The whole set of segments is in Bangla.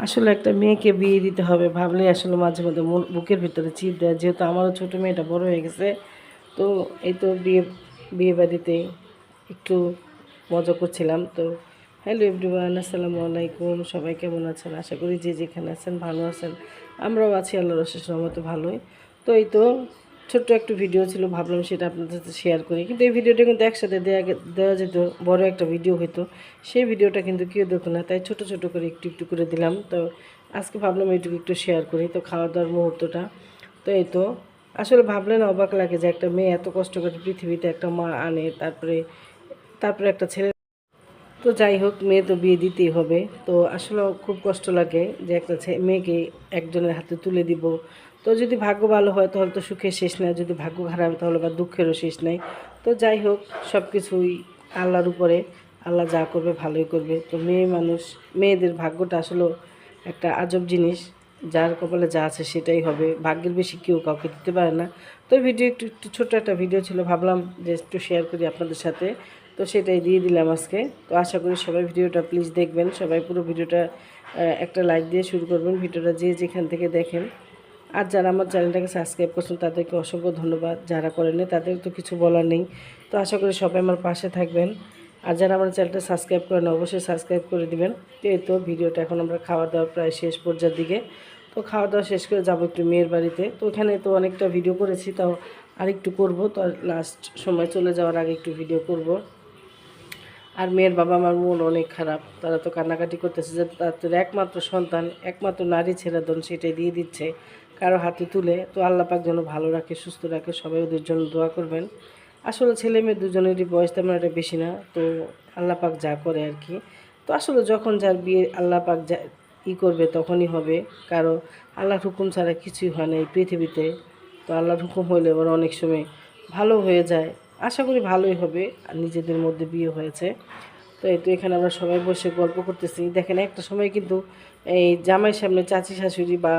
আসলে একটা মেয়েকে বিয়ে দিতে হবে ভাবলে আসলে মাঝে মধ্যে বুকের ভিতরে চিপ দেয়, যেহেতু আমারও ছোটো মেয়েটা বড় হয়ে গেছে। তো এই তো বিয়ে বাড়িতে একটু মজা করছিলাম। তো হ্যালো এভরিওয়ান, আসসালামু আলাইকুম। সবাই কেমন আছেন? আশা করি যে যেখানে আছেন ভালো আছেন। আমরাও আছি আল্লাহর অশেষ রহমতে ভালোই। তো এই তো ছোট্ট একটু ভিডিও ছিল, ভাবলাম সেটা আপনাদের সাথে শেয়ার করি। কিন্তু এই ভিডিওটা কিন্তু একসাথে দেওয়া যেত, বড় একটা ভিডিও হতো। সেই ভিডিওটা কিন্তু কেউ দেখতো না, তাই ছোট ছোট করে একটু একটু করে দিলাম। তো আজকে ভাবলাম এইটুকু একটু শেয়ার করি, তো খাওয়া দাওয়ার মুহূর্তটা। তো এই তো আসলে ভাবলে না অবাক লাগে যে একটা মেয়ে এত কষ্ট করে পৃথিবীতে একটা মা আনে, তারপরে তারপরে একটা ছেলে। তো যাই হোক, মেয়ে তো বিয়ে দিতেই হবে। তো আসলে খুব কষ্ট লাগে যে একটা মেয়েকে একজনের হাতে তুলে দিব। তো যদি ভাগ্য ভালো হয় তাহলে তো সুখের শেষ নাই, যদি ভাগ্য খারাপ তাহলে বা দুঃখেরও শেষ নাই। তো যাই হোক, সব কিছুই আল্লাহর উপরে, আল্লাহ যা করবে ভালোই করবে। তো মেয়েদের ভাগ্যটা আসলে একটা আজব জিনিস, যার কপালে যা আছে সেটাই হবে, ভাগ্যের বেশি কেউ কাউকে দিতে পারে না। তো ভিডিও একটু একটু ছোট্ট একটা ভিডিও ছিল, ভাবলাম যে একটু শেয়ার করি আপনাদের সাথে। তো সেটাই দিয়ে দিলাম আজকে। তো আশা করি সবাই ভিডিওটা প্লিজ দেখবেন, সবাই পুরো ভিডিওটা একটা লাইক দিয়ে শুরু করবেন, ভিডিওটা যে যেখান থেকে দেখেন। আর যারা আমার চ্যানেলটাকে সাবস্ক্রাইব করছেন তাদেরকে অসংখ্য ধন্যবাদ, যারা করেননি তাদের তো কিছু বলার নেই। তো আশা করি সবাই আমার পাশে থাকবেন। আর যারা আমার চ্যানেলটা সাবস্ক্রাইব করেন অবশ্যই সাবস্ক্রাইব করে দিবেন। তো এই তো ভিডিওটা এখন আমরা খাওয়া দাওয়া প্রায় শেষ পর্যায়ের দিকে। তো খাওয়া দাওয়া শেষ করে যাবো একটু মেয়ের বাড়িতে। তো ওখানে তো অনেকটা ভিডিও করেছি, তাও আরেকটু করব। তো লাস্ট সময় চলে যাওয়ার আগে একটু ভিডিও করব। আর মেয়ের বাবা আমার মন অনেক খারাপ, তারা তো কান্নাকাটি করতেছে যে তাদের একমাত্র সন্তান, একমাত্র নারী ছেলেধন সেটাই দিয়ে দিচ্ছে কারো হাতে তুলে। তো আল্লাহ পাক যেন ভালো রাখে, সুস্থ রাখে, সবাই ওদের জন্য দোয়া করবেন। আসলে ছেলে মেয়ে দুজনেরই বয়স তেমন একটা বেশি না, তো আল্লাহ পাক যা করে আর কি। তো আসলে যখন যার বিয়ে আল্লাহ পাক যা করবে তখনই হবে, কারো আল্লাহর হুকুম ছাড়া কিছুই হয় না এই পৃথিবীতে। তো আল্লাহর হুকুম হইলে এবার অনেক সময় ভালো হয়ে যায়, আশা করি ভালোই হবে। আর নিজেদের মধ্যে বিয়ে হয়েছে। তো এই তো এখানে আমরা সবাই বসে গল্প করতেছি। দেখেন একটা সময় কিন্তু এই জামাইয়ের সামনে চাচি শাশুড়ি বা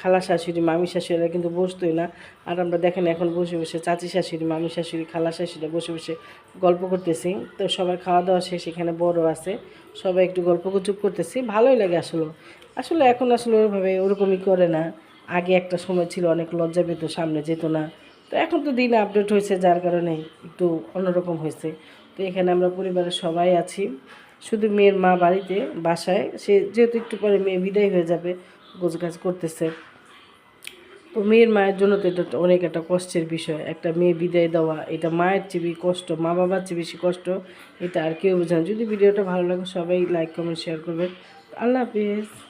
খালা শাশুড়ি মামি শাশুড়িরা কিন্তু বসতোই না। আর আমরা দেখেন এখন বসে বসে চাচি শাশুড়ি মামি শাশুড়ি খালা শাশুড়িরা বসে বসে গল্প করতেছি। তো সবাই খাওয়া দাওয়া শেষ, এখানে বড় আছে, সবাই একটু গল্প গুজব করতেছি, ভালোই লাগে আসলে। আসলে এখন আসলে ওইভাবে ওরকমই করে না। আগে একটা সময় ছিল অনেক লজ্জা পেত, সামনে যেত না। তো এখন তো দিন আপডেট হয়েছে, যার কারণে একটু অন্যরকম হয়েছে। তো এখানে আমরা পরিবারের সবাই আছি, শুধু মেয়ের মা বাড়িতে বাসায়, সে যেহেতু একটু পরে মেয়ে বিদায় হয়ে যাবে, গোছগাছ করতেছে। তো মেয়ের মায়ের জন্য তো এটা অনেক একটা কষ্টের বিষয়, একটা মেয়ে বিদায় দেওয়া, এটা মায়ের চেয়ে কষ্ট, মা বাবার চেয়ে বেশি কষ্ট। এটা আর কেউ বোঝেন। যদি ভিডিওটা ভালো লাগে সবাই লাইক কমেন্ট শেয়ার করবেন। আল্লাহ হাফিজ।